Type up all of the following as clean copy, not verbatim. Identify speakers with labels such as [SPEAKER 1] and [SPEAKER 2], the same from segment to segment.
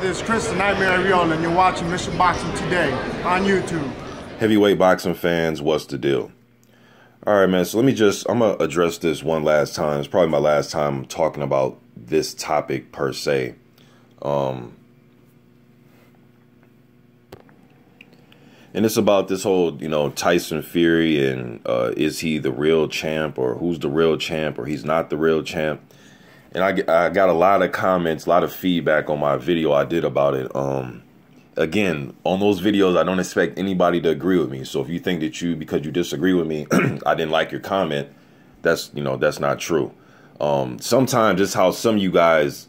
[SPEAKER 1] this is Chris the Nightmare Ariola, and you're watching Mission Boxing Today on YouTube.
[SPEAKER 2] Heavyweight boxing fans, what's the deal? All right, man, so I'm going to address this one last time. It's probably my last time talking about this topic per se. And it's about this whole, Tyson Fury and is he the real champ, or who's the real champ, or he's not the real champ. And I got a lot of comments, a lot of feedback on my video I did about it. Again, on those videos, I don't expect anybody to agree with me. So if you think that because you disagree with me, I didn't like your comment, that's not true. Sometimes it's how some of you guys,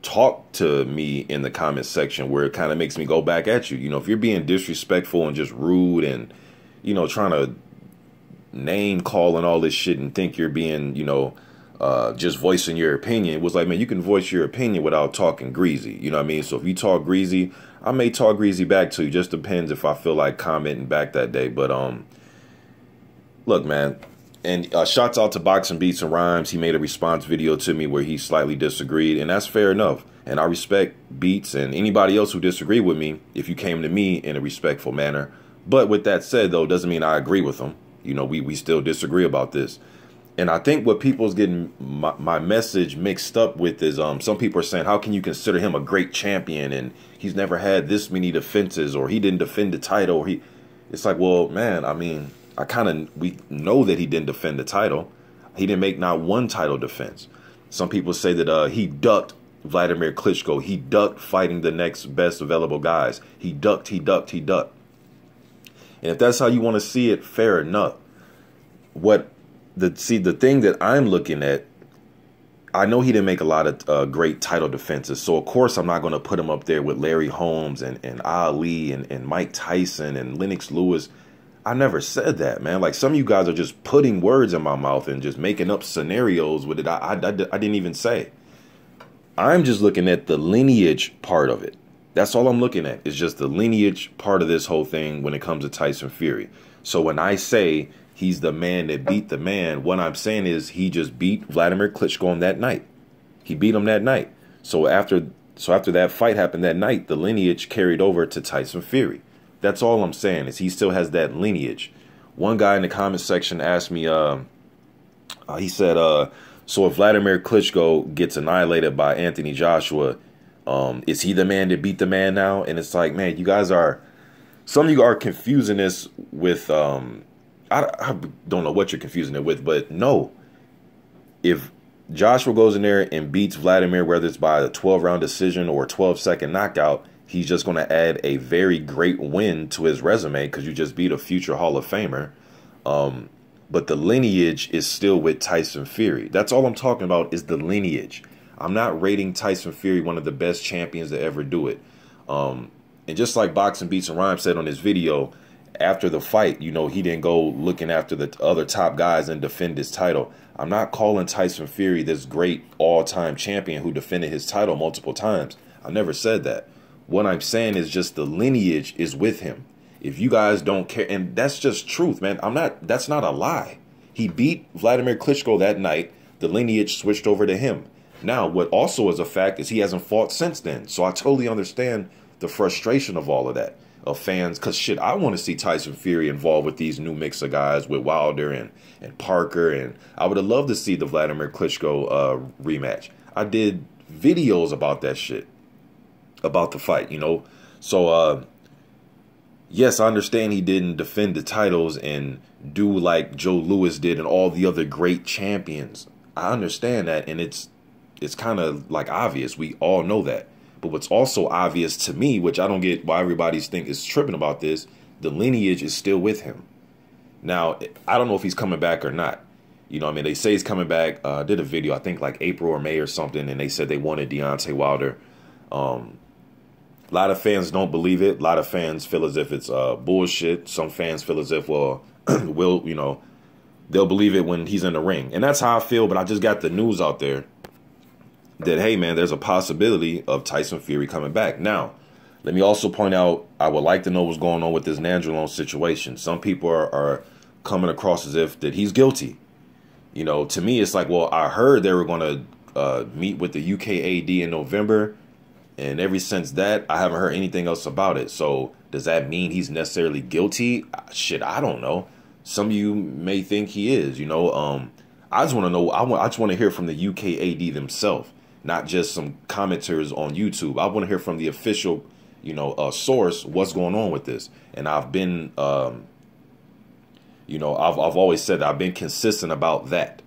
[SPEAKER 2] talk to me in the comment section, where it kind of makes me go back at you. If you're being disrespectful and just rude and, trying to name call and all this shit and think you're being, just voicing your opinion. It was like, man, you can voice your opinion without talking greasy. You know what I mean? So if you talk greasy, I may talk greasy back to you. Just depends if I feel like commenting back that day. But look, man, and shouts out to Boxing Beats and Rhymes. He made a response video to me where he slightly disagreed, and that's fair enough. And I respect Beats and anybody else who disagreed with me if you came to me in a respectful manner. But with that said, though, doesn't mean I agree with them. We still disagree about this. And I think what people's getting my message mixed up with is some people are saying, how can you consider him a great champion and he's never had this many defenses, or he didn't defend the title, or it's like, well, man, I mean, we know that he didn't defend the title. He didn't make not one title defense. Some people say that he ducked Vladimir Klitschko. He ducked fighting the next best available guys. He ducked. And if that's how you want to see it, fair enough. The thing that I'm looking at, I know he didn't make a lot of great title defenses. So, of course, I'm not going to put him up there with Larry Holmes and Ali and Mike Tyson and Lennox Lewis. I never said that, man. Like, some of you guys are just putting words in my mouth and just making up scenarios with it. I didn't even say. I'm just looking at the lineage part of it. That's all I'm looking at, is just the lineage part of this whole thing when it comes to Tyson Fury. So when I say he's the man that beat the man, what I'm saying is he just beat Vladimir Klitschko on that night. He beat him that night. So after that fight happened that night, the lineage carried over to Tyson Fury. That's all I'm saying, is he still has that lineage. One guy in the comment section asked me, he said, so if Vladimir Klitschko gets annihilated by Anthony Joshua, is he the man that beat the man now? And it's like, man, some of you are confusing this with, I don't know what you're confusing it with, but no. If Joshua goes in there and beats Vladimir, whether it's by a 12-round decision or a 12-second knockout, he's just going to add a very great win to his resume, because you just beat a future Hall of Famer. But the lineage is still with Tyson Fury. That's all I'm talking about, is the lineage. I'm not rating Tyson Fury one of the best champions to ever do it. And just like Boxing Beats and Rhymes said on his video, after the fight, he didn't go looking after the other top guys and defend his title. I'm not calling Tyson Fury this great all-time champion who defended his title multiple times. I never said that. What I'm saying is just the lineage is with him. If you guys don't care, and that's just truth, man. That's not a lie. He beat Vladimir Klitschko that night. The lineage switched over to him. Now, what also is a fact is he hasn't fought since then. So I totally understand the frustration of all of that, of fans. Because, shit, I want to see Tyson Fury involved with these new mix of guys, with Wilder and Parker. And I would have loved to see the Vladimir Klitschko rematch. I did videos about that shit, about the fight, So, yes, I understand he didn't defend the titles and do like Joe Louis did and all the other great champions. I understand that, and it's kind of like obvious. We all know that. But what's also obvious to me, which I don't get why everybody's is tripping about this, the lineage is still with him. Now, I don't know if he's coming back or not. They say he's coming back. I did a video, I think like April or May or something, and they said they wanted Deontay Wilder. A lot of fans don't believe it. A lot of fans feel as if it's bullshit. Some fans feel as if, well, they'll believe it when he's in the ring. And that's how I feel, but I just got the news out there that, hey, man, there's a possibility of Tyson Fury coming back. Now, let me also point out, I would like to know what's going on with this Nandrolone situation. Some people are coming across as if that he's guilty. To me, it's like, well, I heard they were going to meet with the UKAD in November. And ever since that, I haven't heard anything else about it. So does that mean he's necessarily guilty? Shit, I don't know. Some of you may think he is, you know. I just want to know. I just want to hear from the UKAD themselves, not just some commenters on YouTube. I want to hear from the official, you know, source what's going on with this. And I've been, you know, I've always said that I've been consistent about that.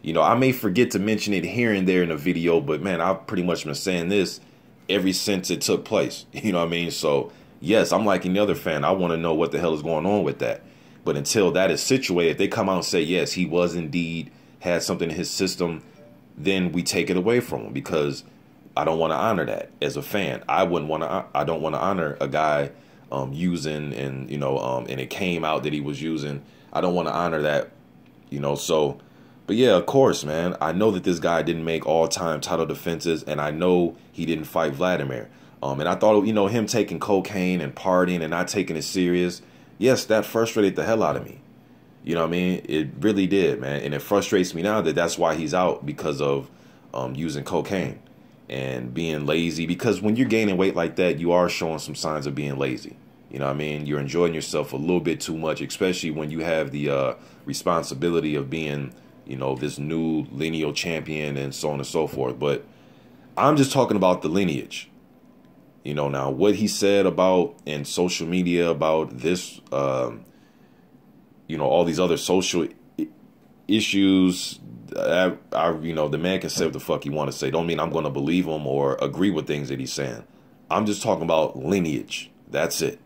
[SPEAKER 2] You know, I may forget to mention it here and there in a video, but man, I've pretty much been saying this ever since it took place. You know what I mean? So yes, I'm like any other fan. I want to know what the hell is going on with that. But until that is situated, if they come out and say, yes, he was indeed had something in his system, then we take it away from him, because I don't want to honor that as a fan. I don't want to honor a guy using, and, you know, and it came out that he was using. I don't want to honor that, you know. So, but yeah, of course, man, I know that this guy didn't make all-time title defenses, and I know he didn't fight Vladimir. And I thought, you know, him taking cocaine and partying and not taking it serious, yes, that frustrated the hell out of me. You know what I mean? It really did, man. And it frustrates me now that that's why he's out, because of using cocaine and being lazy. Because when you're gaining weight like that, you are showing some signs of being lazy. You know what I mean? You're enjoying yourself a little bit too much, especially when you have the responsibility of being, you know, this new lineal champion and so on and so forth. But I'm just talking about the lineage. You know, now what he said about in social media about this, you know, all these other social issues, you know, the man can say what the fuck he want to say. Don't mean I'm going to believe him or agree with things that he's saying. I'm just talking about lineage. That's it.